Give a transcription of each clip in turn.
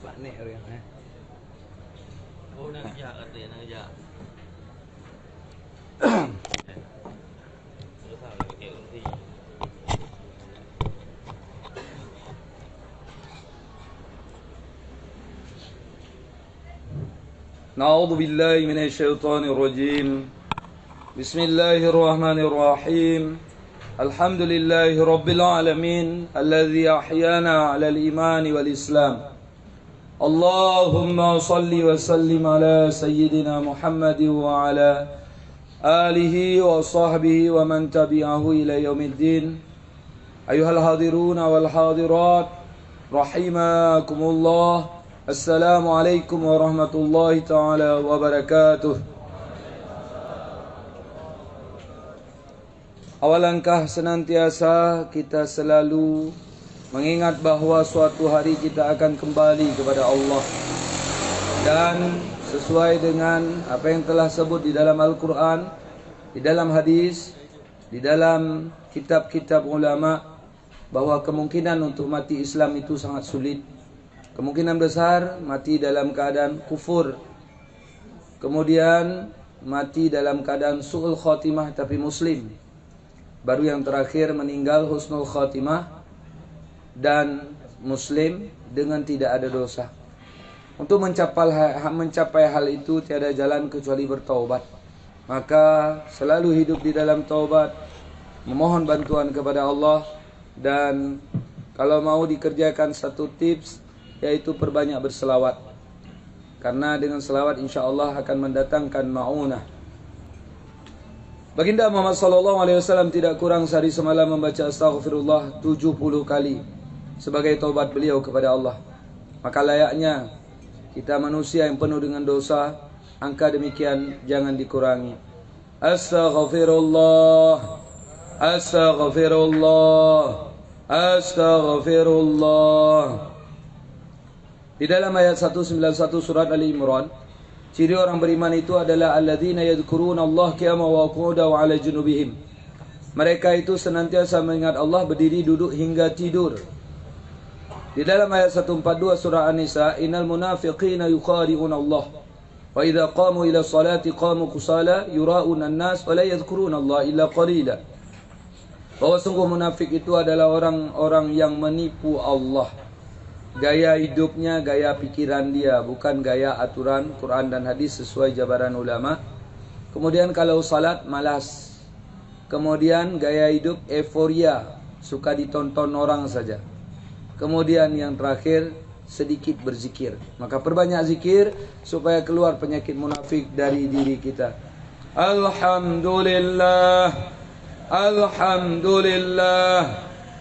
Pak Nek yang Oh, nak kerja katanya, nak kerja. Terus apa lagi kursi? Na'udzu billahi minasy syaithanir rajim. Bismillahirrahmanirrahim. Alhamdulillahi rabbil alamin alladzi ahyana 'alal imani wal islam. Allahumma salli wa sallim ala sayyidina Muhammad wa ala alihi wa sahbihi wa man tabi'ahu ila yaumiddin. Ayuhal hadirun wal hadirat rahimakumullah. Assalamualaikum warahmatullahi ta'ala wabarakatuh. Awalangkah senantiasa kita selalu mengingat bahawa suatu hari kita akan kembali kepada Allah. Dan sesuai dengan apa yang telah sebut di dalam Al-Quran, di dalam hadis, di dalam kitab-kitab ulama, bahawa kemungkinan untuk mati Islam itu sangat sulit. Kemungkinan besar mati dalam keadaan kufur. Kemudian mati dalam keadaan su'ul khatimah tapi muslim. Baru yang terakhir meninggal husnul khatimah dan muslim dengan tidak ada dosa. Untuk mencapai hal itu tiada jalan kecuali bertaubat. Maka selalu hidup di dalam taubat, memohon bantuan kepada Allah. Dan kalau mau dikerjakan satu tips, yaitu perbanyak berselawat. Karena dengan selawat insya-Allah akan mendatangkan ma'unah. Baginda Muhammad SAW tidak kurang sehari semalam membaca astaghfirullah 70 kali sebagai taubat beliau kepada Allah. Maka layaknya kita manusia yang penuh dengan dosa, angka demikian jangan dikurangi. Astaghfirullah, astaghfirullah, astaghfirullah. Di dalam ayat 191 surat Ali Imran, ciri orang beriman itu adalah alladzina yadhkuruna Allah qiyaman wa qu'udan wa 'ala junubihim. Mereka itu senantiasa mengingat Allah berdiri, duduk hingga tidur. Di dalam ayat 142 surah An-Nisa, innal munafiqina yukhadi'una Allah wa idza qamu ila salati qamu kusala yura'una an-nas wa la yadhkuruna Allah illa qalila. Bahwa sungguh munafik itu adalah orang-orang yang menipu Allah. Gaya hidupnya, gaya pikiran dia, bukan gaya aturan Quran dan hadis sesuai jabaran ulama. Kemudian kalau salat malas. Kemudian gaya hidup euforia, suka ditonton orang saja. Kemudian yang terakhir sedikit berzikir. Maka perbanyak zikir supaya keluar penyakit munafik dari diri kita. Alhamdulillah, alhamdulillah,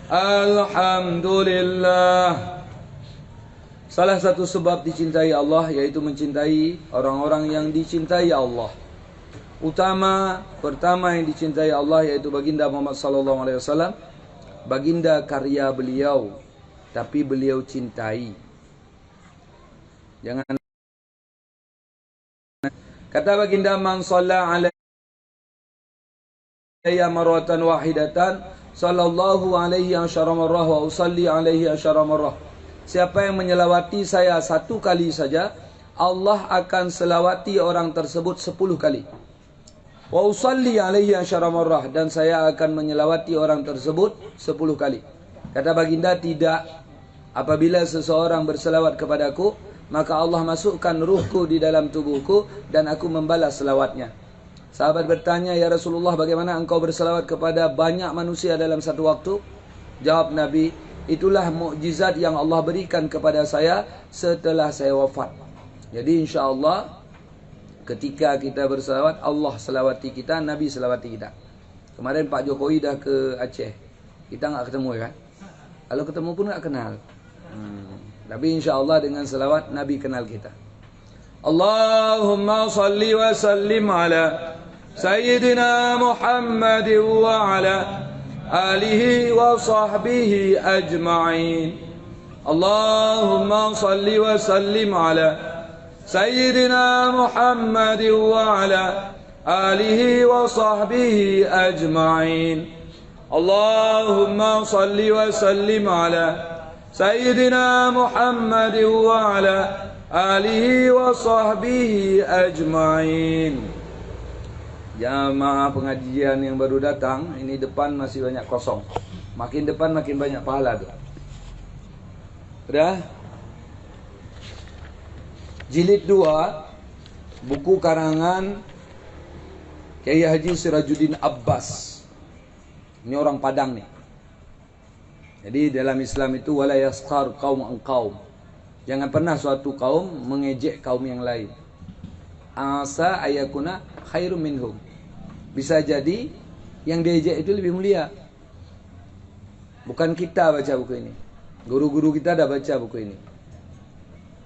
alhamdulillah. Salah satu sebab dicintai Allah yaitu mencintai orang-orang yang dicintai Allah. Pertama yang dicintai Allah yaitu baginda Muhammad SAW. Baginda karya beliau, tapi beliau cintai. Jangan kata baginda, man shalla alayya marratan wahidatan sallallahu alaihi asyara marrah wa usalli alaihi asyara marrah. Siapa yang menyelawati saya satu kali saja, Allah akan selawati orang tersebut 10 kali. Wa usalli alaihi asyara marrah, dan saya akan menyelawati orang tersebut 10 kali. Kata baginda, tidak. Apabila seseorang berselawat kepadaku, maka Allah masukkan ruhku di dalam tubuhku dan aku membalas selawatnya. Sahabat bertanya, ya Rasulullah, bagaimana engkau berselawat kepada banyak manusia dalam satu waktu? Jawab Nabi, itulah mukjizat yang Allah berikan kepada saya setelah saya wafat. Jadi insya-Allah ketika kita berselawat, Allah selawati kita, Nabi selawati kita. Kemarin Pak Jokowi dah ke Aceh. Kita enggak ketemu kan? Kalau ketemu pun enggak kenal. Tapi insya-Allah dengan selawat Nabi kenal kita. Allahumma salli wa sallim ala sayyidina Muhammad wa ala alihi wa sahbihi ajma'in. Allahumma salli wa sallim ala sayyidina Muhammad wa ala alihi wa sahbihi ajma'in. Allahumma salli wa sallim ala Sayyidina Muhammad wa ala alihi wa sahbihi ajma'in. Jamaah pengajian yang baru datang, ini depan masih banyak kosong. Makin depan makin banyak pahala tu. Sudah? Jilid 2, buku karangan Kiai Haji Sirajuddin Abbas. Ini orang Padang nih. Jadi dalam Islam itu wala yaskhar qaum an qaum. Jangan pernah suatu kaum mengejek kaum yang lain. Asa ayakuna khairum minhum. Bisa jadi yang diejek itu lebih mulia. Bukan kita baca buku ini. Guru-guru kita dah baca buku ini.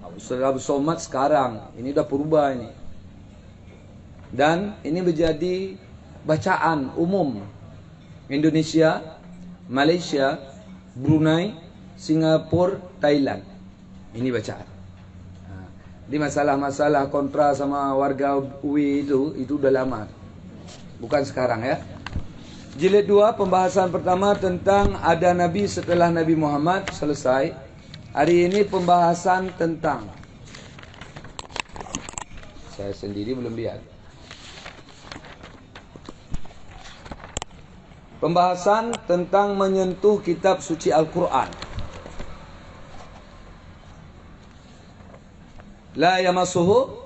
Abu Somad sekarang ini dah berubah ini. Dan ini menjadi bacaan umum Indonesia, Malaysia, Brunei, Singapura, Thailand. Ini bacaan. Di masalah-masalah kontra sama warga UI itu udah lama. Bukan sekarang ya. Jilid 2, pembahasan pertama tentang ada Nabi setelah Nabi Muhammad selesai. Hari ini pembahasan tentang, saya sendiri belum lihat. Pembahasan tentang menyentuh kitab suci Al-Quran. La yamassuhu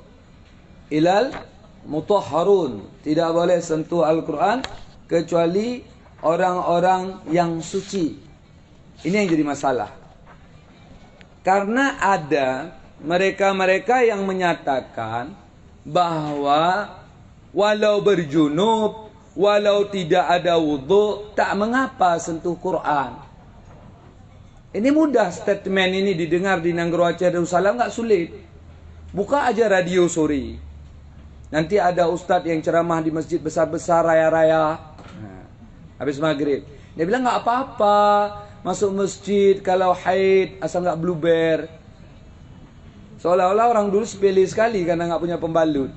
ilal mutahharun. Tidak boleh sentuh Al-Quran kecuali orang-orang yang suci. Ini yang jadi masalah. Karena ada mereka-mereka yang menyatakan bahwa walau berjunub, walau tidak ada wudhu, tak mengapa sentuh Quran. Ini mudah statement ini didengar di Nanggro Aceh Darussalam, enggak sulit. Buka aja radio sore. Nanti ada ustadz yang ceramah di masjid besar-besar raya-raya. Habis maghrib. Dia bilang enggak apa-apa masuk masjid kalau haid asal enggak bluber. Seolah-olah orang dulu sepele sekali karena enggak punya pembalut.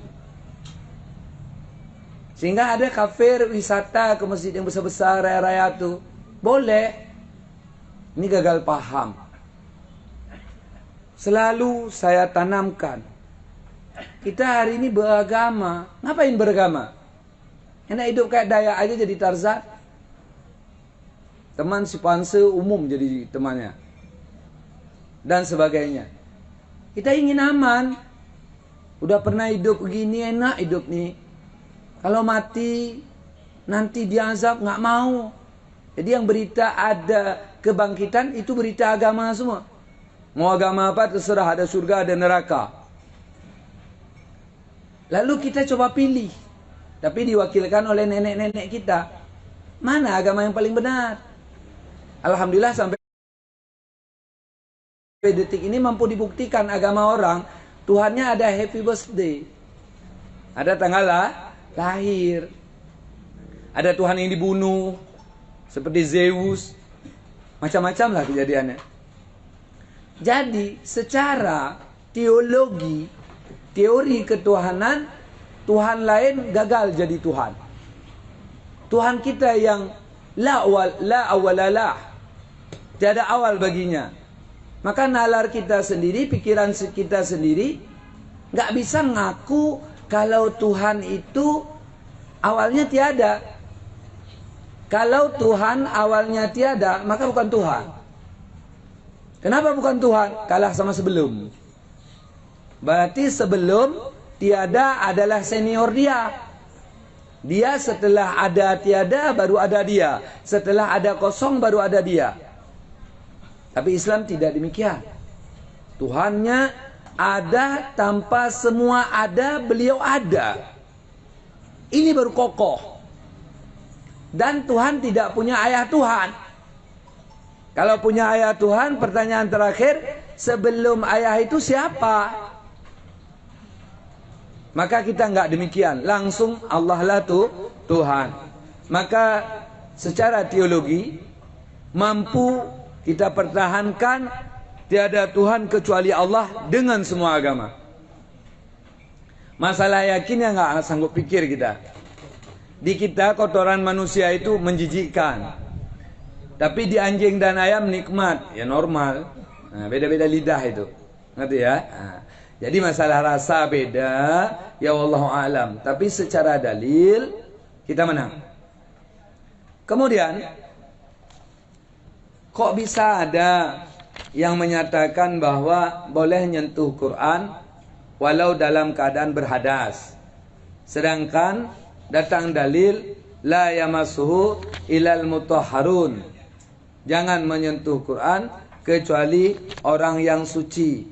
Sehingga ada kafir wisata ke masjid yang besar-besar raya-raya tu. Boleh. Ini gagal paham. Selalu saya tanamkan. Kita hari ini beragama. Ngapain beragama? Enak hidup kayak Dayak aja jadi Tarzan. Teman si Panse umum jadi temannya. Dan sebagainya. Kita ingin aman. Udah pernah hidup begini, enak hidup nih. Kalau mati nanti diazab, nggak mau. Jadi yang berita ada kebangkitan itu berita agama semua. Mau agama apa terserah, ada surga ada neraka. Lalu kita coba pilih. Tapi diwakilkan oleh nenek-nenek kita. Mana agama yang paling benar? Alhamdulillah sampai detik ini mampu dibuktikan agama orang. Tuhannya ada happy birthday. Ada tanggal lahir. Ada Tuhan yang dibunuh seperti Zeus. Macam-macam lah kejadiannya. Jadi secara teologi, teori ketuhanan, Tuhan lain gagal jadi Tuhan. Tuhan kita yang la awalalah. Tiada awal baginya. Maka nalar kita sendiri, pikiran kita sendiri nggak bisa ngaku kalau Tuhan itu awalnya tiada. Kalau Tuhan awalnya tiada, maka bukan Tuhan. Kenapa bukan Tuhan? Kalah sama sebelum. Berarti sebelum tiada adalah senior dia. Dia setelah ada tiada baru ada dia. Setelah ada kosong baru ada dia. Tapi Islam tidak demikian. Tuhannya ada tanpa semua ada, beliau ada. Ini baru kokoh. Dan Tuhan tidak punya ayah Tuhan. Kalau punya ayah Tuhan, pertanyaan terakhir, sebelum ayah itu siapa? Maka kita enggak demikian. Langsung Allah lah Tuhan. Maka secara teologi mampu kita pertahankan tiada Tuhan kecuali Allah dengan semua agama. Masalah yakinnya enggak sanggup pikir kita. Di kita kotoran manusia itu menjijikkan. Tapi di anjing dan ayam nikmat, ya normal. Nah, beda-beda lidah itu. Ngerti ya? Nah, jadi masalah rasa beda, ya wallahu alam. Tapi secara dalil kita menang. Kemudian kok bisa ada yang menyatakan bahwa boleh nyentuh Quran walau dalam keadaan berhadas. Sedangkan datang dalil la yamassuhu ilal mutahharun. Jangan menyentuh Quran kecuali orang yang suci.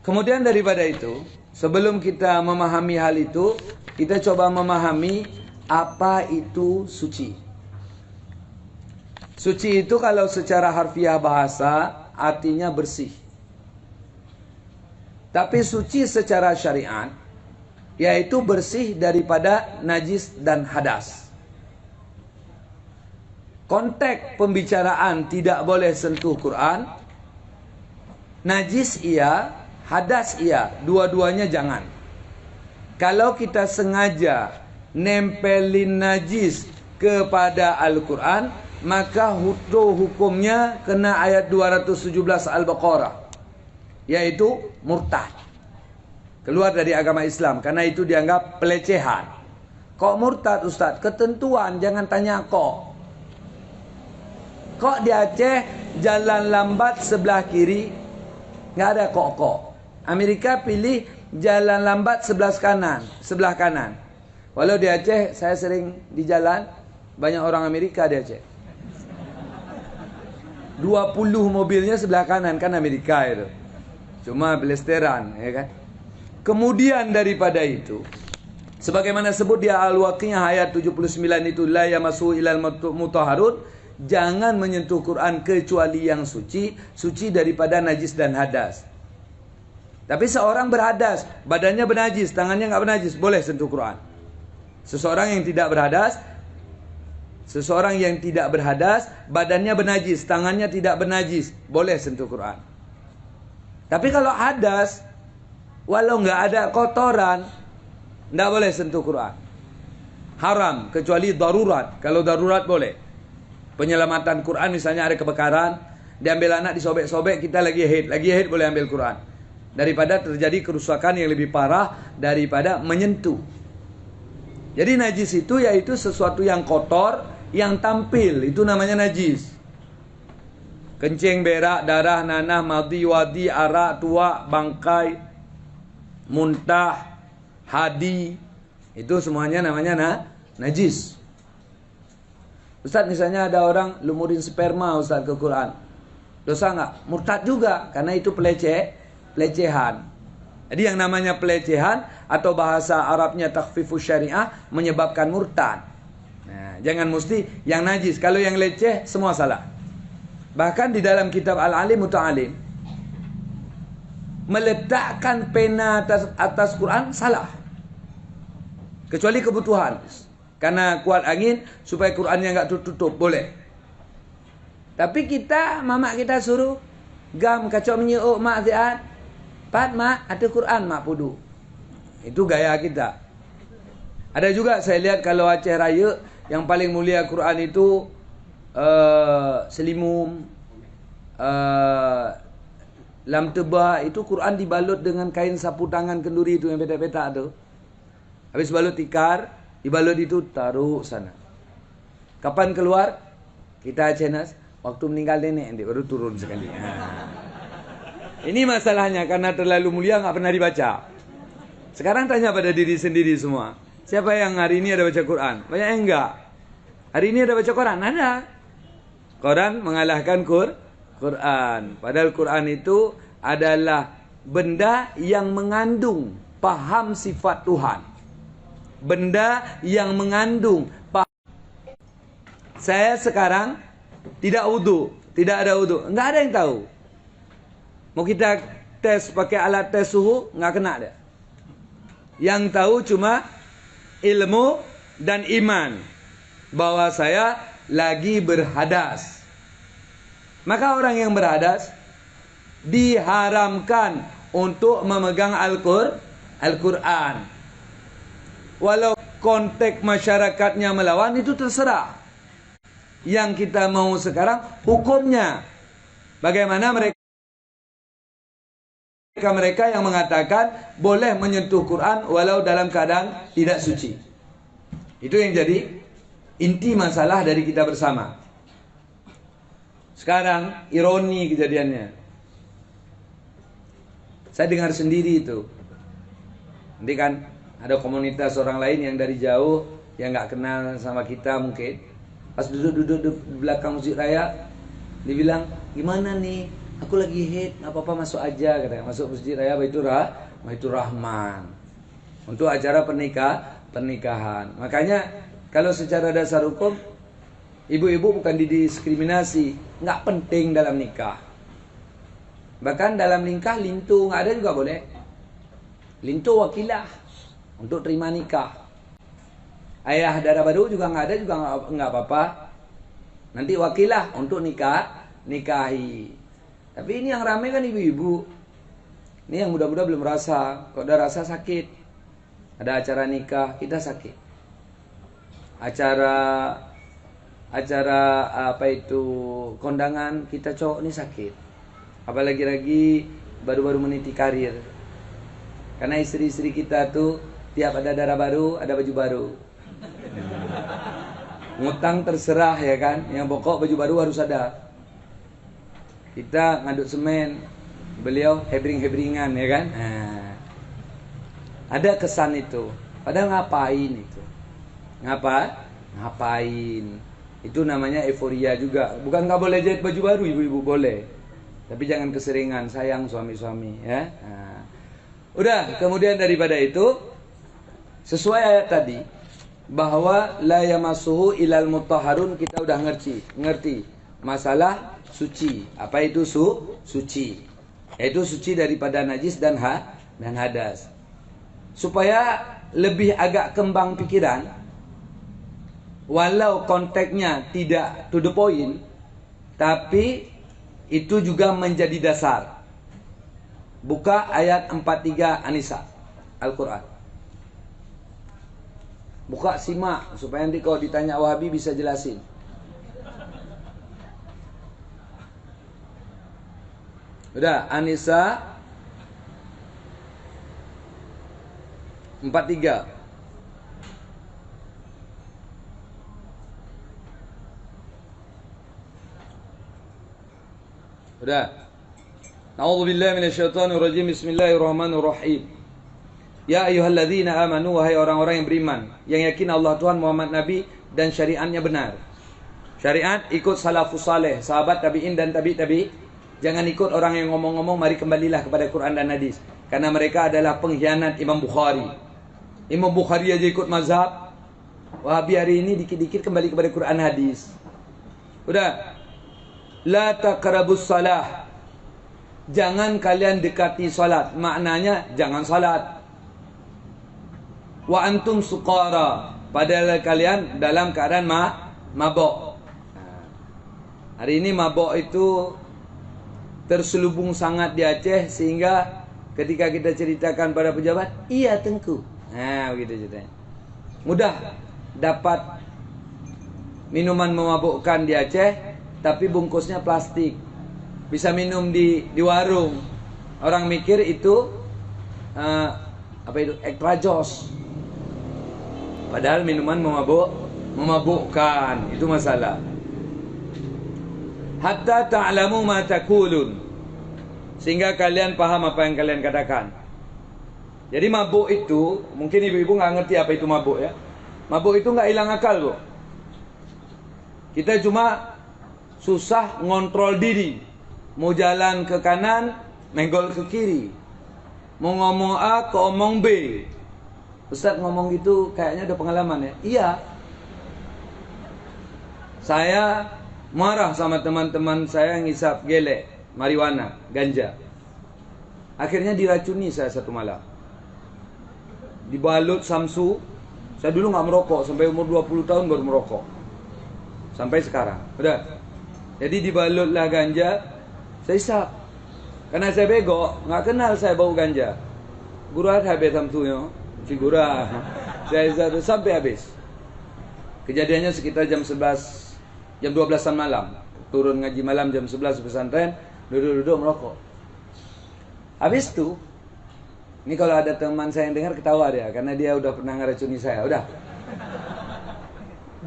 Kemudian daripada itu, sebelum kita memahami hal itu, kita coba memahami apa itu suci. Suci itu kalau secara harfiah bahasa artinya bersih. Tapi suci secara syariat yaitu bersih daripada najis dan hadas. Konteks pembicaraan tidak boleh sentuh Quran. Najis iya, hadas iya, dua-duanya jangan. Kalau kita sengaja nempelin najis kepada Al-Quran, maka hukumnya kena ayat 217 Al-Baqarah, yaitu murtad, keluar dari agama Islam, karena itu dianggap pelecehan. Kok murtad Ustaz? Ketentuan, jangan tanya kok. Kok di Aceh jalan lambat sebelah kiri, nggak ada kok. Amerika pilih jalan lambat sebelah kanan. Walau di Aceh saya sering di jalan, banyak orang Amerika di Aceh. 20 mobilnya sebelah kanan, kan Amerika itu. Cuma belesteran, ya kan? Kemudian daripada itu, sebagaimana sebut di Al-Waqiah ayat 79 itu, la yamassu ilal mutahharun, jangan menyentuh Quran kecuali yang suci, suci daripada najis dan hadas. Tapi seorang berhadas, badannya bernajis, tangannya enggak bernajis, boleh sentuh Quran. Seseorang yang tidak berhadas, badannya bernajis, tangannya tidak bernajis, boleh sentuh Quran. Tapi kalau hadas, walau nggak ada kotoran, nggak boleh sentuh Quran. Haram, kecuali darurat. Kalau darurat boleh. Penyelamatan Quran, misalnya ada kebakaran, diambil anak, disobek-sobek, kita lagi haid boleh ambil Quran. Daripada terjadi kerusakan yang lebih parah daripada menyentuh. Jadi najis itu yaitu sesuatu yang kotor, yang tampil, itu namanya najis. Kencing, berak, darah, nanah, madhi, wadi, arak, tua, bangkai, muntah, hadi, itu semuanya namanya najis. Ustaz, misalnya ada orang lumurin sperma Ustaz ke Quran, dosa nggak? Murtad juga, karena itu pelecehan. Jadi yang namanya pelecehan atau bahasa Arabnya takhfifus syariah menyebabkan murtad. Nah, jangan mesti yang najis. Kalau yang leceh semua salah. Bahkan di dalam kitab Al-Alim Muta'alim, meletakkan pena atas Quran salah. Kecuali kebutuhan. Karena kuat angin supaya Qurannya enggak tutup, boleh. Tapi mamak kita suruh gam kacau menyeuk mak ziat. Pat mak, ada Quran mak pudu. Itu gaya kita. Ada juga saya lihat kalau Aceh Raya yang paling mulia Quran itu selimum, lam tebah, itu Quran dibalut dengan kain sapu tangan kenduri itu yang petak-petak tu. Habis balut tikar, dibalut itu taruh sana. Kapan keluar? Kita Acehnas, waktu meninggal nenek nanti baru turun sekali. Ini masalahnya, karena terlalu mulia nggak pernah dibaca. Sekarang tanya pada diri sendiri semua, siapa yang hari ini ada baca Quran? Banyak yang enggak. Hari ini ada baca Quran? Ada. Quran mengalahkan Quran. Padahal Quran itu adalah benda yang mengandung paham sifat Tuhan. Benda yang mengandung paham. Saya sekarang tidak wudu, tidak ada wudu. Enggak ada yang tahu. Mau kita tes pakai alat tes suhu, nggak kena dia. Yang tahu cuma ilmu dan iman bahwa saya lagi berhadas. Maka orang yang berhadas diharamkan untuk memegang Al-Quran. Walau konteks masyarakatnya melawan, itu terserah. Yang kita mau sekarang hukumnya. Bagaimana mereka yang mengatakan boleh menyentuh Quran walau dalam keadaan tidak suci. Itu yang jadi inti masalah dari kita bersama. Sekarang ironi kejadiannya. Saya dengar sendiri itu. Nanti kan ada komunitas orang lain yang dari jauh, yang nggak kenal sama kita mungkin. Pas duduk di belakang masjid raya, dibilang, gimana nih? Aku lagi haid, nggak apa-apa masuk aja, katanya. Masuk masjid raya Baitur Rahman untuk acara pernikahan. Makanya kalau secara dasar hukum, ibu-ibu bukan didiskriminasi, nggak penting dalam nikah. Bahkan dalam nikah lintu nggak ada juga boleh. Lintu wakilah untuk terima nikah. Ayah darah baru juga nggak ada juga nggak apa-apa. Nanti wakilah untuk nikahi. Tapi ini yang ramai kan ibu-ibu. Ini yang muda-muda belum rasa. Kalau udah rasa sakit. Ada acara nikah kita sakit. Acara apa itu kondangan kita cowok ini sakit. Apalagi lagi baru-baru meniti karir. Karena istri-istri kita tuh tiap ada darah baru ada baju baru. Ngutang terserah ya kan. Yang pokok baju baru harus ada. Kita ngaduk semen, beliau hebring-hebringan ya kan. Nah, ada kesan itu. Padahal ngapain itu? Ngapain? Itu namanya euforia juga. Bukan nggak boleh jahit baju baru, ibu-ibu boleh. Tapi jangan keseringan, sayang suami-suami ya. Nah, udah, kemudian daripada itu sesuai ayat tadi bahwa la yamassuhu ilal mutahharun, kita udah ngerti masalah suci. Apa itu suci? Yaitu suci daripada najis dan hadas. Supaya lebih agak kembang pikiran, walau konteksnya tidak to the point, tapi itu juga menjadi dasar. Buka ayat 43 An-Nisa Al-Quran. Buka, simak supaya nanti kalau ditanya Wahabi bisa jelasin. Udah, An-Nisa 43. Udah. A'udzubillahi minasyaitonirrajim. Bismillahirrahmanirrahim. Ya ayyuhalladzina amanu, wahai orang-orang yang beriman, yang yakin Allah Tuhan, Muhammad Nabi, dan syariatnya benar. Syariat ikut salafus saleh, sahabat tabi'in dan tabi'. Jangan ikut orang yang ngomong-ngomong, mari kembalilah kepada Quran dan hadis. Karena mereka adalah pengkhianat Imam Bukhari. Imam Bukhari aja ikut mazhab. Wahabi hari ini dikit-dikit kembali kepada Quran hadis. Udah. La taqrabus salah. Jangan kalian dekati salat. Maknanya jangan salat. Wa antum suqara. Padahal kalian dalam keadaan mabok. Hari ini mabok itu terselubung sangat di Aceh, sehingga ketika kita ceritakan pada pejabat, iya Tengku. Nah, begitu ceritanya. Mudah dapat minuman memabukkan di Aceh, tapi bungkusnya plastik. Bisa minum di warung. Orang mikir itu apa itu? Extra jos. Padahal minuman memabukkan. Itu masalah. Hatta ta'lamu ma taqulun, sehingga kalian paham apa yang kalian katakan. Jadi mabuk itu, mungkin ibu-ibu nggak ngerti apa itu mabuk ya. Mabuk itu nggak hilang akal, Bu. Kita cuma susah ngontrol diri. Mau jalan ke kanan, menggol ke kiri. Mau ngomong A, ke omong B. Ustaz ngomong gitu kayaknya ada pengalaman ya. Iya. Saya marah sama teman-teman saya yang ngisap gelek, marijuana, ganja. Akhirnya diracuni saya satu malam. Dibalut samsu. Saya dulu nggak merokok, sampai umur 20 tahun baru merokok. Sampai sekarang. Udah. Jadi dibalutlah ganja, saya isap. Karena saya bego, nggak kenal saya bau ganja. Gurat habis samsunya, figura. Saya isap sampai habis. Kejadiannya sekitar jam 11 Jam 12-an malam. Turun ngaji malam jam 11 pesantren, duduk-duduk merokok. Habis itu, ini kalau ada teman saya yang dengar ketawa dia, karena dia udah pernah ngeracuni saya. Udah.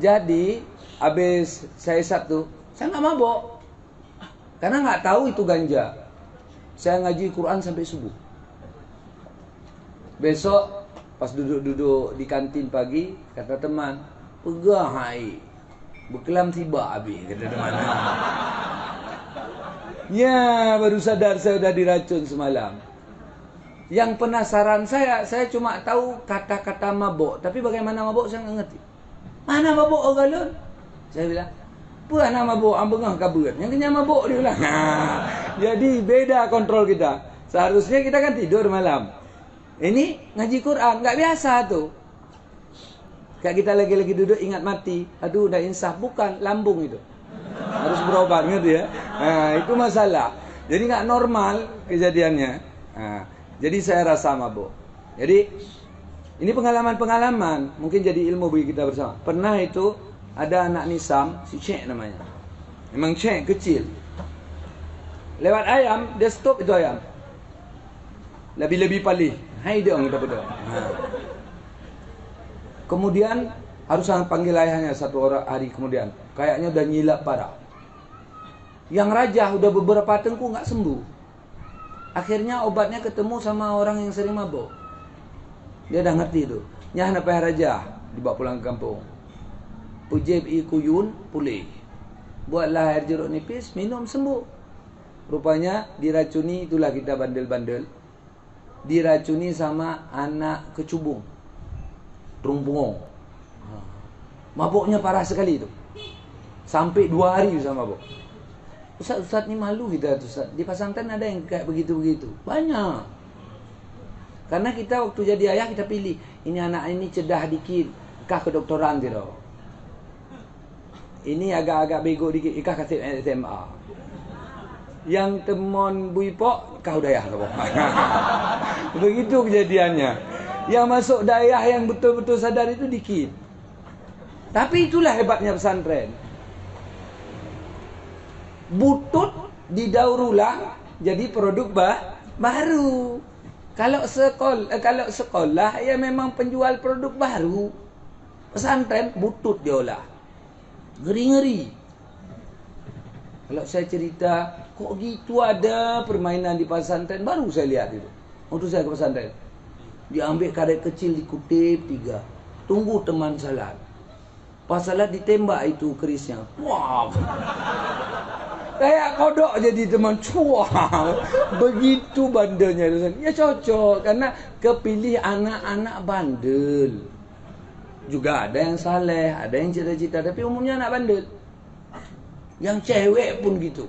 Jadi, habis saya isap tuh, saya nggak mabok. Karena nggak tahu itu ganja. Saya ngaji Quran sampai subuh. Besok, pas duduk-duduk di kantin pagi, kata teman, pegah hai. Berkelam tiba habis, kata teman. Ya, baru sadar saya udah diracun semalam. Yang penasaran saya cuma tahu kata-kata mabuk. Tapi bagaimana mabuk saya nggak ngerti. Mana mabuk orang galon? Saya bilang, mana mabuk? Ambengah kabur. Yang kenyang mabuk dia bilang. Jadi beda kontrol kita. Seharusnya kita kan tidur malam. Ini ngaji Quran, nggak biasa tuh. Kayak kita lagi-lagi duduk ingat mati. Aduh, udah insaf. Bukan, lambung itu. Harus berobat, ngerti ya? Nah, itu masalah. Jadi nggak normal kejadiannya. Nah, jadi saya rasa mabuk. Jadi ini pengalaman-pengalaman. Mungkin jadi ilmu bagi kita bersama. Pernah itu ada anak Nisam, si Cek namanya. Memang Cek kecil. Lewat ayam, dia stop itu ayam. Lebih-lebih palih. Hai dia orang kita berdua. Kemudian harus panggil ayahnya satu hari kemudian. Kayaknya udah nyilap parah. Yang raja udah beberapa tengku nggak sembuh. Akhirnya obatnya ketemu sama orang yang sering mabuk. Dia udah ngerti itu. Nyah napah raja dibawa pulang ke kampung. Ujib ikuyun pulih. Buatlah air jeruk nipis, minum sembuh. Rupanya diracuni, itulah kita bandel-bandel. Diracuni sama anak kecubung, rumpung. Mabuknya parah sekali itu. Sampai 2 hari bisa mabuk. Ustaz ni malu kita Ustaz. Di pesantren ada yang kayak begitu-begitu. Banyak. Karena kita waktu jadi ayah kita pilih. Ini anak ini cedah dikit, ikah kedokteran tidak. Ini agak-agak bego dikit, ikah kasih SMA. Yang temon Bu Ipok, kau dayah. Begitu kejadiannya. Yang masuk dayah yang betul-betul sadar itu dikit. Tapi itulah hebatnya pesantren. Butut didaur ulang jadi produk baru. Kalau sekolah ya memang penjual produk baru. Pesantren butut diolah. Ngeri-ngeri. Kalau saya cerita, kok gitu ada permainan di pesantren, baru saya lihat itu. Waktu saya ke pesantren, diambil karet kecil, dikutip 3. Tunggu teman salat. Pas salat ditembak itu kerisnya. Wah. Kayak kodok jadi teman. Wah. Begitu bandelnya. Ya cocok. Karena kepilih anak-anak bandel. Juga ada yang saleh, ada yang cita-cita. Tapi umumnya anak bandel. Yang cewek pun gitu.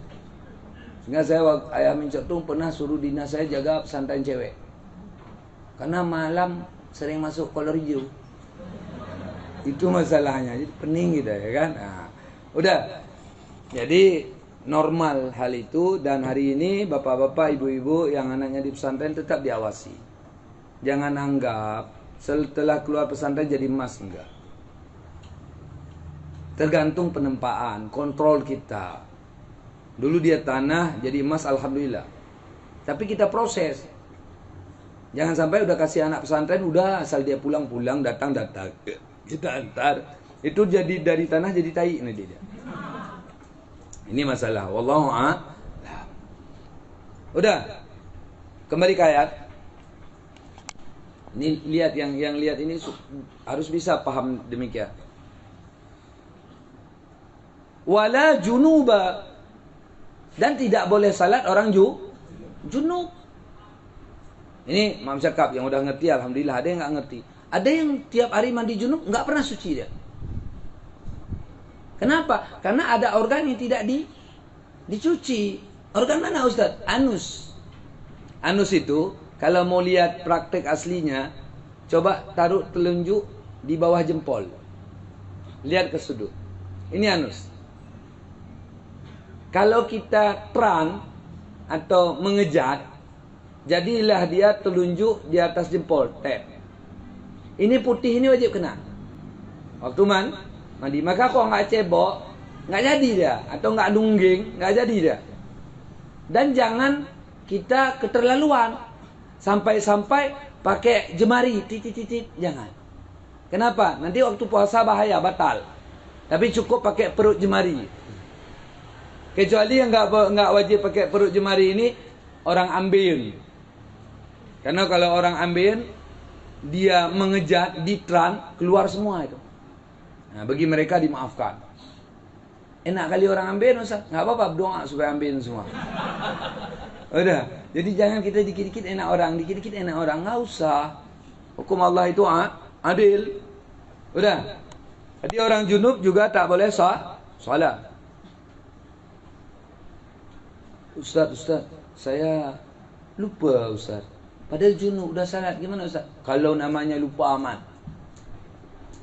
Sehingga saya ayah Mincetung pernah suruh dinas saya jaga pesantren cewek. Karena malam sering masuk kolor hijau. Itu masalahnya. Jadi pening gitu ya kan. Nah, udah. Jadi normal hal itu. Dan hari ini bapak-bapak, ibu-ibu yang anaknya di pesantren tetap diawasi. Jangan anggap setelah keluar pesantren jadi emas. Enggak. Tergantung penempaan, kontrol kita. Dulu dia tanah, jadi emas, alhamdulillah. Tapi kita proses. Jangan sampai udah kasih anak pesantren, udah asal dia pulang-pulang, datang-datang. Kita antar. Itu jadi dari tanah jadi tai nanti dia. Ini masalah. Wallahu a'lam. Udah. Kembali ke ayat. Ini lihat yang lihat ini harus bisa paham demikian. Wala junuba, dan tidak boleh salat orang junub. Ini Imam Syakab yang udah ngerti, alhamdulillah. Ada yang nggak ngerti. Ada yang tiap hari mandi junub nggak pernah suci dia. Kenapa? Karena ada organ yang tidak dicuci. Organ mana Ustaz? Anus. Anus itu kalau mau lihat praktek aslinya, coba taruh telunjuk di bawah jempol. Lihat ke sudut. Ini anus. Kalau kita terang atau mengejat, jadilah dia telunjuk di atas jempol. Tap. Ini putih ini wajib kena. Waktu mandi. Maka kau nggak cebok, nggak jadi dia, atau nggak nungging, nggak jadi dia. Dan jangan kita keterlaluan sampai-sampai pakai jemari titit, jangan. Kenapa? Nanti waktu puasa bahaya, batal. Tapi cukup pakai perut jemari. Kecuali yang nggak wajib pakai perut jemari ini orang ambeien. Karena kalau orang ambeien dia mengejat, ditran, keluar semua itu. Nah, bagi mereka dimaafkan. Enak kali orang ambeien, Ustaz. Nggak apa-apa, berdoa supaya ambeien semua. Udah. Jadi jangan kita dikit-dikit enak orang, dikit-dikit enak orang. Nggak usah. Hukum Allah itu adil. Udah. Jadi orang junub juga tak boleh salat. Ustaz, saya lupa Ustaz. Padahal junub udah salat, gimana Ustaz? Kalau namanya lupa aman.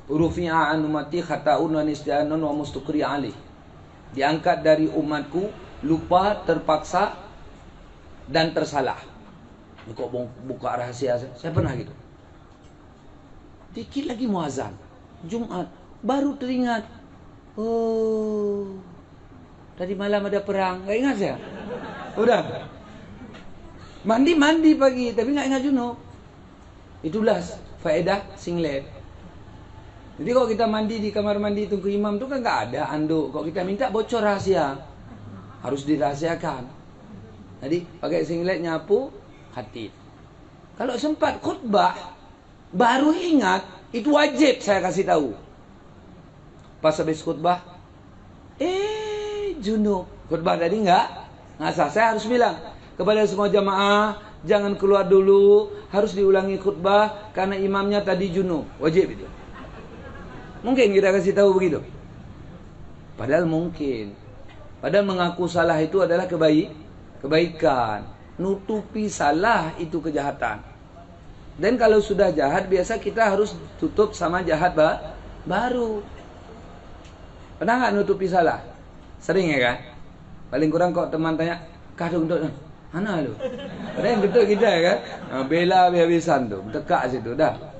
Rufi'a an ummati khata'un wa nisyanun wa mustuqri alih. Diangkat dari umatku lupa, terpaksa dan tersalah. Ini kok buka rahasia saya pernah gitu. Dikit lagi muazan Jumat baru teringat. Oh, tadi malam ada perang, nggak ingat saya. Udah mandi pagi tapi nggak ingat junub. Itulah faedah singlet. Jadi kalau kita mandi di kamar mandi tunggu imam itu kan nggak ada anduk. Kalau kita minta bocor rahasia, harus dirahasiakan. Jadi pakai singlet nyapu khatib. Kalau sempat khutbah baru ingat, itu wajib saya kasih tahu. Pas habis khutbah, junub. Khutbah tadi nggak sah. Saya harus bilang kepada semua jamaah, jangan keluar dulu, harus diulangi khutbah karena imamnya tadi junub. Wajib itu. Mungkin kita kasih tahu begitu. Padahal mungkin. Padahal mengaku salah itu adalah kebaikan. Nutupi salah itu kejahatan. Dan kalau sudah jahat, biasa kita harus tutup sama jahat baru. Pernah nggak nutupi salah? Sering ya kan? Paling kurang kok teman tanya, kah untuk mana lu? Ada yang betul kita ya kan? Bela habis-habisan tuh, tekak situ dah.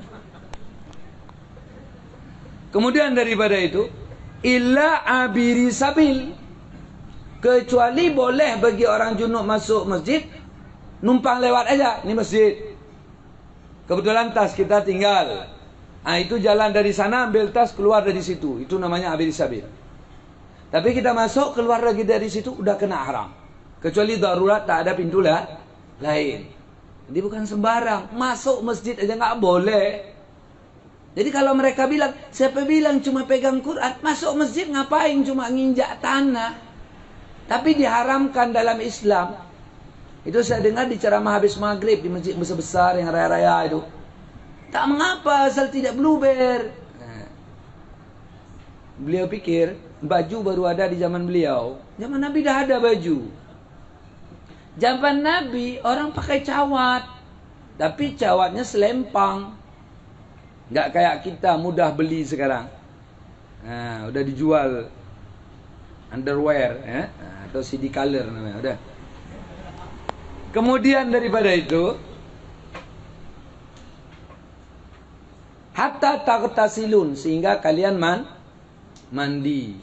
Kemudian daripada itu, illa abiri sabil. Kecuali boleh bagi orang junub masuk masjid, numpang lewat aja, ini masjid. Kebetulan tas kita tinggal. Itu jalan dari sana, ambil tas, keluar dari situ. Itu namanya abiri sabil. Tapi kita masuk, keluar lagi dari situ, udah kena haram. Kecuali darurat, tak ada pintu lain. Jadi bukan sembarang. Masuk masjid aja nggak boleh. Jadi kalau mereka bilang, siapa bilang cuma pegang Quran, masuk masjid ngapain cuma nginjak tanah. Tapi diharamkan dalam Islam. Itu saya dengar di ceramah habis maghrib di masjid besar-besar yang raya-raya itu. Tak mengapa asal tidak bluber. Beliau pikir baju baru ada di zaman beliau. Zaman Nabi dah ada baju. Zaman Nabi orang pakai cawat. Tapi cawatnya selempang. Nggak kayak kita mudah beli sekarang. Udah dijual underwear ya? Atau CD color namanya. Udah. Kemudian daripada itu, hatta tagtasilun, sehingga kalian mandi.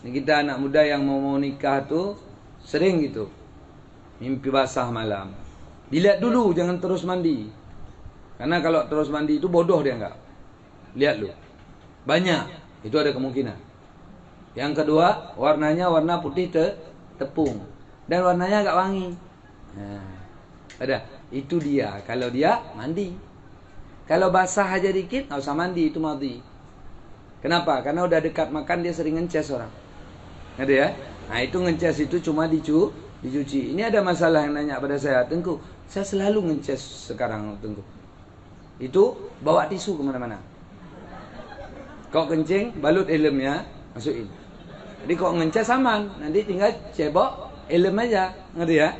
Ini kita anak muda yang mau nikah tuh sering gitu. Mimpi basah malam. Dilihat dulu, jangan terus mandi. Karena kalau terus mandi itu bodoh dia enggak. Lihat lu. Banyak. Itu ada kemungkinan. Yang kedua, warnanya warna putih tepung. Dan warnanya agak wangi. Ada. Itu dia. Kalau dia mandi. Kalau basah aja dikit, nggak usah mandi. Itu madhi. Kenapa? Karena udah dekat makan dia sering ngeces orang. Ada ya? Nah itu ngeces itu cuma dicuci. Ini ada masalah yang nanya pada saya. Tengku, saya selalu ngeces sekarang Tengku. Itu bawa tisu kemana-mana. Kau kencing, balut helmnya, masukin. Jadi kau ngeces aman. Nanti tinggal cebok helm aja. Ngerti ya?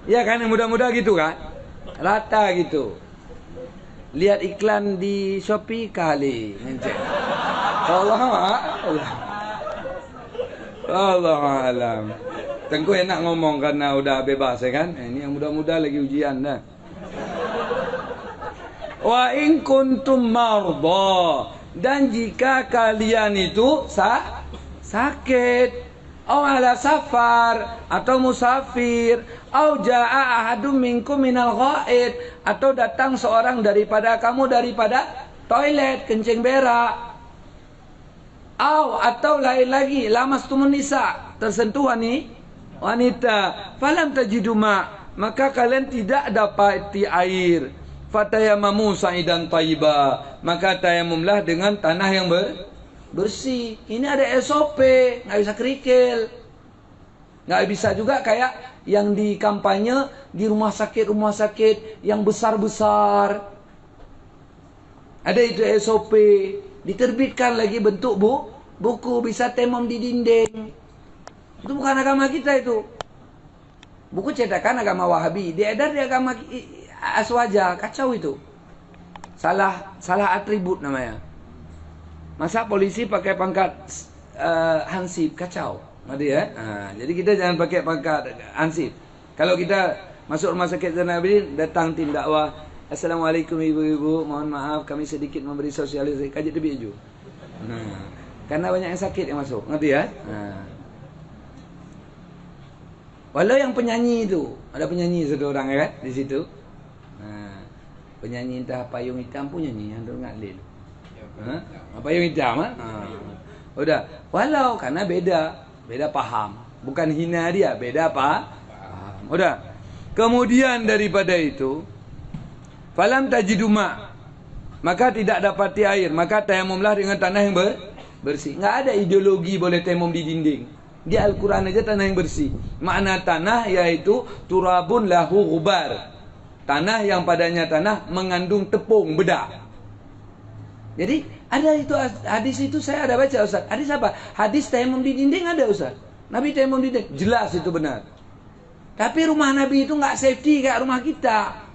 Iya kan yang muda-muda gitu kan? Rata gitu. Lihat iklan di Shopee kali ngecek. Allah alam. Tengku enak ngomong karena udah bebas ya kan? Ini yang muda-muda lagi ujian dah. Wa in kuntum marda, dan jika kalian itu sakit, au ala safar, atau musafir, au jaa ahadum minkum minal ghaid, atau datang seorang daripada kamu daripada toilet, kencing berak, atau lain lagi, lamastumun nisa, tersentuh wanita, falam tajidu ma, maka kalian tidak dapati air, fatayamamu sa'idan thayyiba, maka tayamumlah dengan tanah yang bersih. Ini ada SOP, nggak bisa kerikil. Nggak bisa juga kayak yang di kampanye di rumah sakit yang besar-besar. Ada itu SOP, diterbitkan lagi bentuk buku, bisa temom di dinding. Itu bukan agama kita itu. Buku cetakan agama Wahabi, diedar di agama Aswaja, kacau itu. Salah atribut namanya. Masa polisi pakai pangkat hansip, kacau. Ya? Jadi kita jangan pakai pangkat hansip. Kalau kita masuk rumah sakit Zainal Abidin, datang tim dakwah, Assalamualaikum ibu-ibu, mohon maaf kami sedikit memberi sosialisasi, kaji tebi hijau. Karena banyak yang sakit yang masuk, ngerti ya? Walau yang penyanyi itu, ada penyanyi satu orang ya kan di situ. Penyanyi entah payung hitam pun nyanyi, yang dengar lil. Payung hitam, udah. Walau karena beda paham, bukan hina dia, beda paham. Udah. Kemudian daripada itu, falam tajidu ma, maka tidak dapati air, maka tayamumlah dengan tanah yang bersih. Nggak ada ideologi boleh tayamum di dinding. Di Al-Quran aja tanah yang bersih. Makna tanah yaitu turabun lahu ghubar, tanah yang padanya tanah mengandung tepung, bedak. Jadi ada itu hadis itu saya ada baca Ustaz. Hadis apa? Hadis tayamum di dinding ada Ustaz. Nabi tayamum di dinding, jelas itu benar. Tapi rumah Nabi itu nggak safety kayak rumah kita.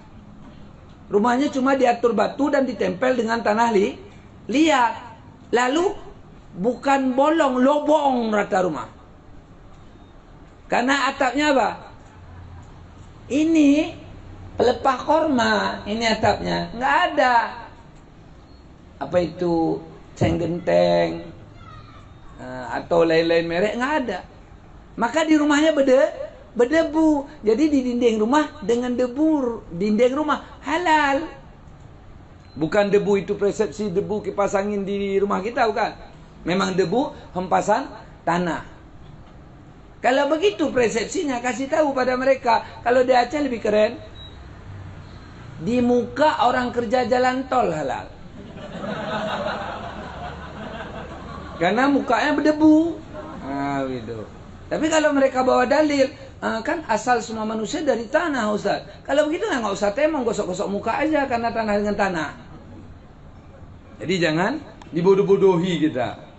Rumahnya cuma diatur batu dan ditempel dengan tanah liat. Lalu bukan bolong, lobong rata rumah. Karena atapnya apa? Ini pelepah korma, ini atapnya. Nggak ada. Apa itu ceng genteng atau lain-lain merek, nggak ada. Maka di rumahnya berdebu. Jadi di dinding rumah dengan debu, dinding rumah halal. Bukan debu itu persepsi debu kipas angin di rumah kita, bukan. Memang debu hempasan tanah. Kalau begitu persepsinya, kasih tahu pada mereka. Kalau di Aceh lebih keren. Di muka orang kerja jalan tol halal. Karena mukanya berdebu. Gitu. Tapi kalau mereka bawa dalil, kan asal semua manusia dari tanah Ustaz. Kalau begitu nggak usah temong, gosok-gosok muka aja karena tanah dengan tanah. Jadi jangan dibodoh-bodohi kita.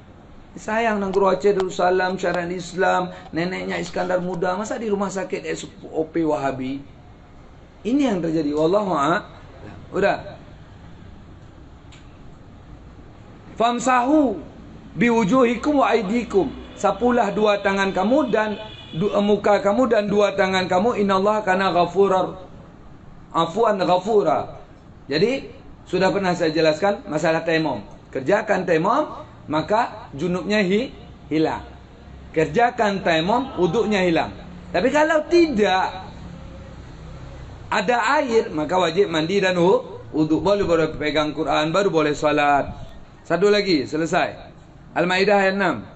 Sayang Nangguru Aceh Darussalam syariat Islam, neneknya Iskandar Muda, masa di rumah sakit SOP Wahabi. Ini yang terjadi. Wallahu a'lam. Udah. Famsahu biwujuhikum wa aidikum. Sapulah dua tangan kamu dan muka kamu dan dua tangan kamu. Innallaha kana ghafurar afuan ghafura. Jadi sudah pernah saya jelaskan masalah tayammum. Kerjakan tayammum, maka junubnya hilang. Kerjakan tayammum, wuduknya hilang. Tapi kalau tidak ada air, maka wajib mandi dan wuduk. Boleh pegang Quran, baru boleh salat. Satu lagi, selesai. Al-Maidah ayat 6.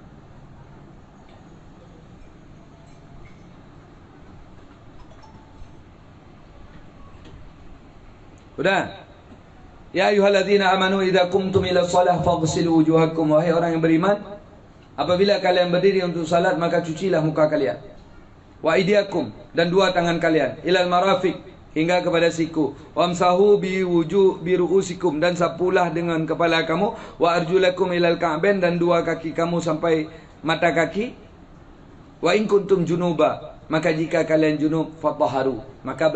Udah. Ya ayyuhalladzina amanu idza qumtum ila shalah faghsilu wujuhakum, wahai orang yang beriman, apabila kalian berdiri untuk salat maka cucilah muka kalian. Wa aydiyakum, dan dua tangan kalian, ilal marafiq, hingga kepada siku. Wamsahu bi ru'usikum, dan sapulah dengan kepala kamu. Wa arjulakum ilal ka'bain, dan dua kaki kamu sampai mata kaki. Wa in kuntum junuba, maka jika kalian junub fatahharu, maka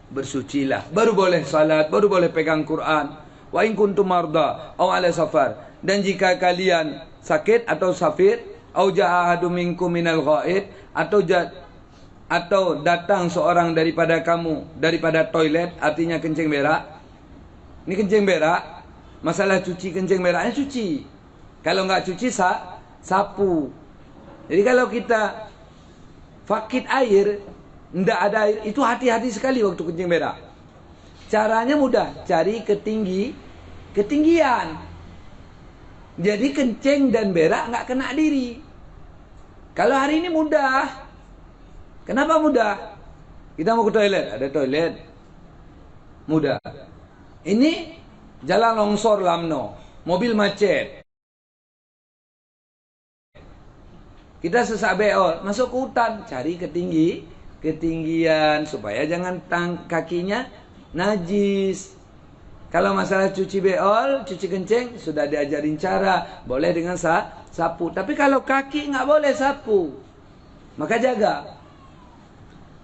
bersucilah, baru boleh salat, baru boleh pegang Quran. Wa in kuntum marda aw ala safar, dan jika kalian sakit atau safir, au jaa ahadum minkum minal ghaid, atau datang seorang daripada kamu daripada toilet, artinya kencing berak. Ini kencing berak, masalah cuci kencing beraknya cuci. Kalau enggak cuci sapu. Jadi kalau kita fakir air, tidak ada air, itu hati-hati sekali waktu kencing berak. Caranya mudah, cari ketinggian. Jadi kencing dan berak nggak kena diri. Kalau hari ini mudah. Kenapa mudah? Kita mau ke toilet, ada toilet. Mudah. Ini jalan longsor Lamno, mobil macet. Kita sesak beol, masuk ke hutan, cari ketinggian supaya jangan kakinya najis. Kalau masalah cuci beol, cuci kencing, sudah diajarin cara, boleh dengan sapu. Tapi kalau kaki nggak boleh sapu, maka jaga.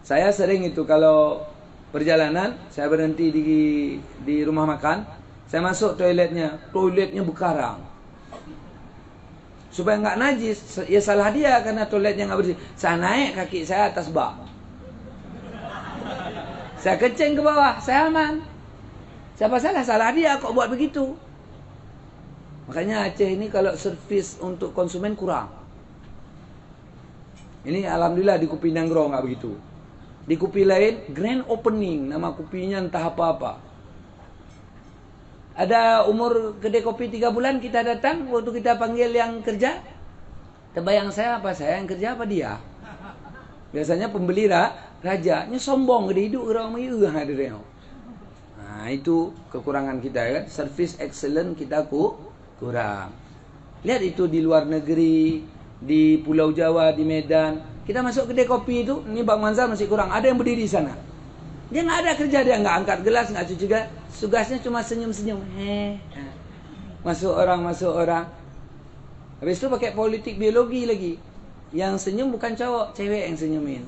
Saya sering itu kalau perjalanan, saya berhenti di rumah makan, saya masuk toiletnya berkarang. Supaya nggak najis, ya salah dia karena toiletnya nggak bersih. Saya naik kaki saya atas bak, saya kencing ke bawah, saya aman. Siapa salah dia kok buat begitu. Makanya Aceh ini kalau servis untuk konsumen kurang. Ini alhamdulillah di Kopi Nanggro nggak begitu. Di kopi lain grand opening, nama kopinya entah apa-apa. Ada umur kedai kopi 3 bulan kita datang, waktu kita panggil yang kerja, terbayang saya yang kerja apa dia. Biasanya pembeli rajanya sombong, gede hidup orang mayu ada dia. Nah itu kekurangan kita kan, service excellent kita kurang. Lihat itu di luar negeri, di Pulau Jawa, di Medan, kita masuk kedai kopi itu, ini Bang Manzar masih kurang, ada yang berdiri di sana. Dia nggak ada kerja, dia nggak angkat gelas, nggak cuci gelas, tugasnya cuma senyum-senyum. Masuk orang. Habis itu pakai politik biologi lagi. Yang senyum bukan cowok, cewek yang senyumin.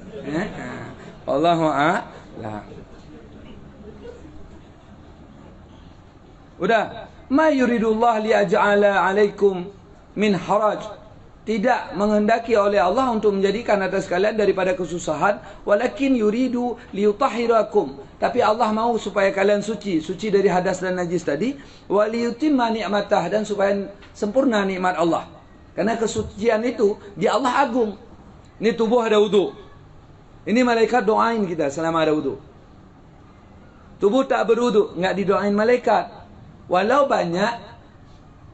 Allahu a'lam. Udah. Ma yuridullah liyaj'ala 'alaikum min haraj. Tidak menghendaki oleh Allah untuk menjadikan atas kalian daripada kesusahan, walakin yuridu liyutahhirakum. Tapi Allah mau supaya kalian suci dari hadas dan najis tadi, wa liyutimma ni'matah, dan supaya sempurna nikmat Allah. Karena kesucian itu di Allah agung. Ini tubuh ada wudu. Ini malaikat doain kita selama ada wudu. Tubuh tak berwudu, enggak didoain malaikat. Walau banyak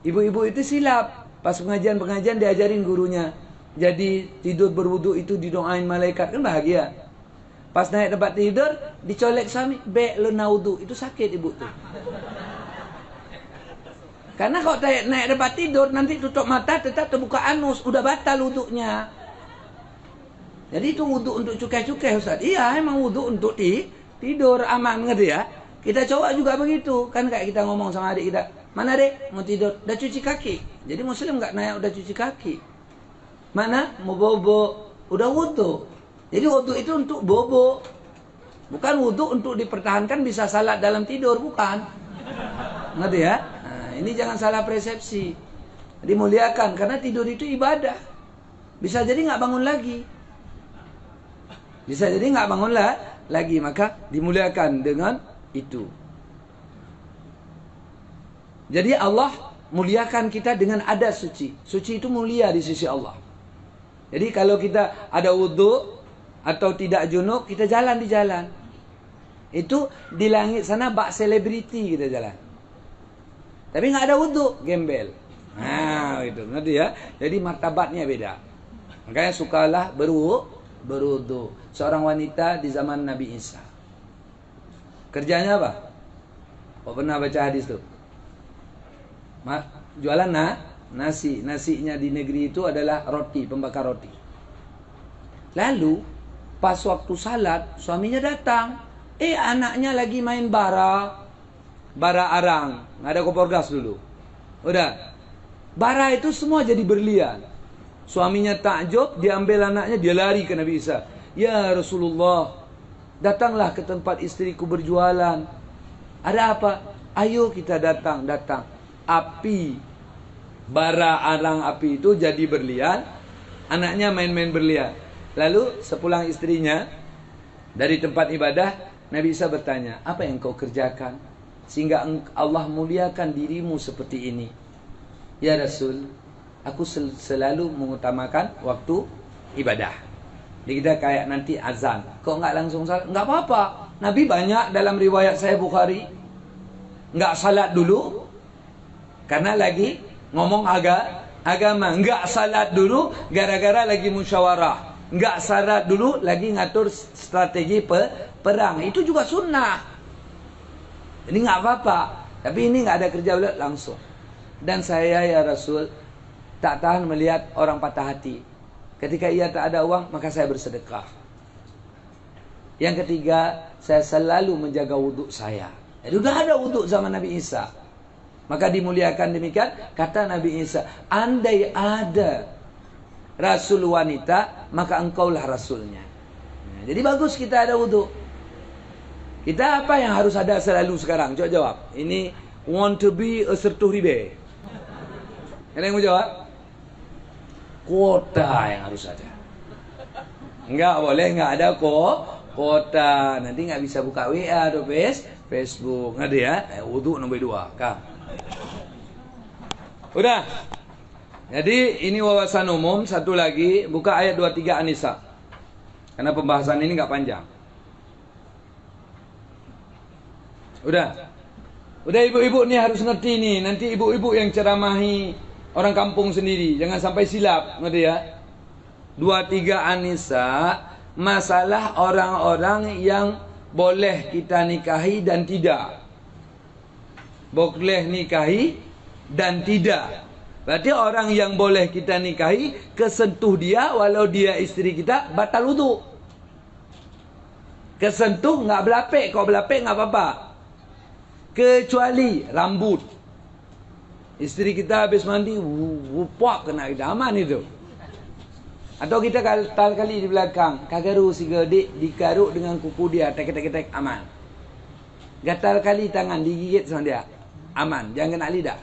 ibu-ibu itu silap. Pas pengajian diajarin gurunya. Jadi tidur berwudu itu didoain malaikat, kan bahagia. Pas naik tempat tidur, dicolek suami, "Bek lena wudu." Itu sakit ibu tuh. Karena kalau naik tempat tidur, nanti tutup mata tetap terbuka anus, udah batal wudunya. Jadi itu wudu untuk cukai-cukai Ustaz. Iya, emang wudu untuk tidur aman, ngerti ya? Kita coba juga begitu. Kan kayak kita ngomong sama adik kita, "Mana dek? Mau tidur? Udah cuci kaki." Jadi muslim nggak naik udah cuci kaki. Mana? Mau bobo. Udah wudu. Jadi wudu itu untuk bobo. Bukan wudu untuk dipertahankan bisa salat dalam tidur. Bukan. Ngerti ya? Nah, ini jangan salah persepsi. Dimuliakan. Karena tidur itu ibadah. Bisa jadi nggak bangun lagi. Lagi. Maka dimuliakan dengan itu. Jadi Allah muliakan kita dengan adat suci. Suci itu mulia di sisi Allah. Jadi kalau kita ada wudu atau tidak junub, kita jalan di jalan. Itu di langit sana bak selebriti kita jalan. Tapi nggak ada wudu, gembel. Nah, itu ngerti ya. Jadi martabatnya beda. Makanya sukalah berwudu. Seorang wanita di zaman Nabi Isa. Kerjanya apa? Kok pernah baca hadis tuh? Jualan nasi. Nasinya di negeri itu adalah roti, pembakar roti. Lalu pas waktu salat, suaminya datang. Anaknya lagi main bara arang. Nggak ada kompor gas dulu. Udah. Bara itu semua jadi berlian. Suaminya takjub, diambil anaknya, dia lari ke Nabi Isa. "Ya Rasulullah, datanglah ke tempat istriku berjualan. Ada apa? Ayo kita datang. Api, bara arang api itu jadi berlian. Anaknya main-main berlian. Lalu sepulang istrinya dari tempat ibadah, Nabi Isa bertanya, "Apa yang kau kerjakan sehingga Allah muliakan dirimu seperti ini?" "Ya Rasul, Aku selalu mengutamakan waktu ibadah. Jadi kita kayak nanti azan, kok nggak langsung salat? Nggak apa-apa. Nabi banyak dalam riwayat Sahih Bukhari nggak salat dulu karena lagi ngomong agama. Nggak salat dulu gara-gara lagi musyawarah. Nggak salat dulu lagi ngatur strategi perang. Itu juga sunnah. Jadi nggak apa-apa. Tapi ini nggak ada kerja ulat langsung. Dan saya ya Rasul tak tahan melihat orang patah hati. Ketika ia tak ada uang, maka saya bersedekah. Yang ketiga, saya selalu menjaga wuduk saya. Jadi sudah ada wuduk zaman Nabi Isa. Maka dimuliakan demikian, kata Nabi Isa, andai ada Rasul wanita, maka engkaulah Rasulnya. Jadi bagus kita ada wuduk. Kita apa yang harus ada selalu sekarang? Coba jawab. Ini want to be a sertuh ribe. Ada yang mau jawab? Kuota yang harus ada. Enggak boleh enggak ada kuota. Nanti enggak bisa buka WA atau Facebook. Ngerti ya? Wudhu nombor 2. Kang. Udah. Jadi ini wawasan umum. Satu lagi, buka ayat 23 An-Nisa. Karena pembahasan ini enggak panjang. Udah ibu-ibu nih harus ngerti nih. Nanti ibu-ibu yang ceramahi orang kampung sendiri, jangan sampai silap, ngerti ya? 23 An-Nisa, masalah orang-orang yang boleh kita nikahi dan tidak. Boleh nikahi dan tidak. Berarti orang yang boleh kita nikahi, kesentuh dia walau dia istri kita, batal wudu. Kesentuh nggak belapik, kalau belapik nggak apa-apa. Kecuali rambut. Istri kita habis mandi, wupak kena kita, aman itu. Atau kita tal kali di belakang, kagaru si gedik dikaruk dengan kuku dia, tek-tek-tek, aman. Gatal kali tangan digigit sama dia, aman, jangan kena lidah.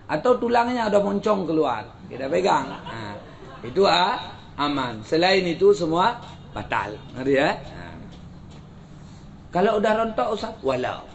Atau tulangnya ada moncong keluar, kita pegang, nah, itu aman. Selain itu semua batal, ngerti ya? Nah. Kalau udah rontok Ustaz, walau.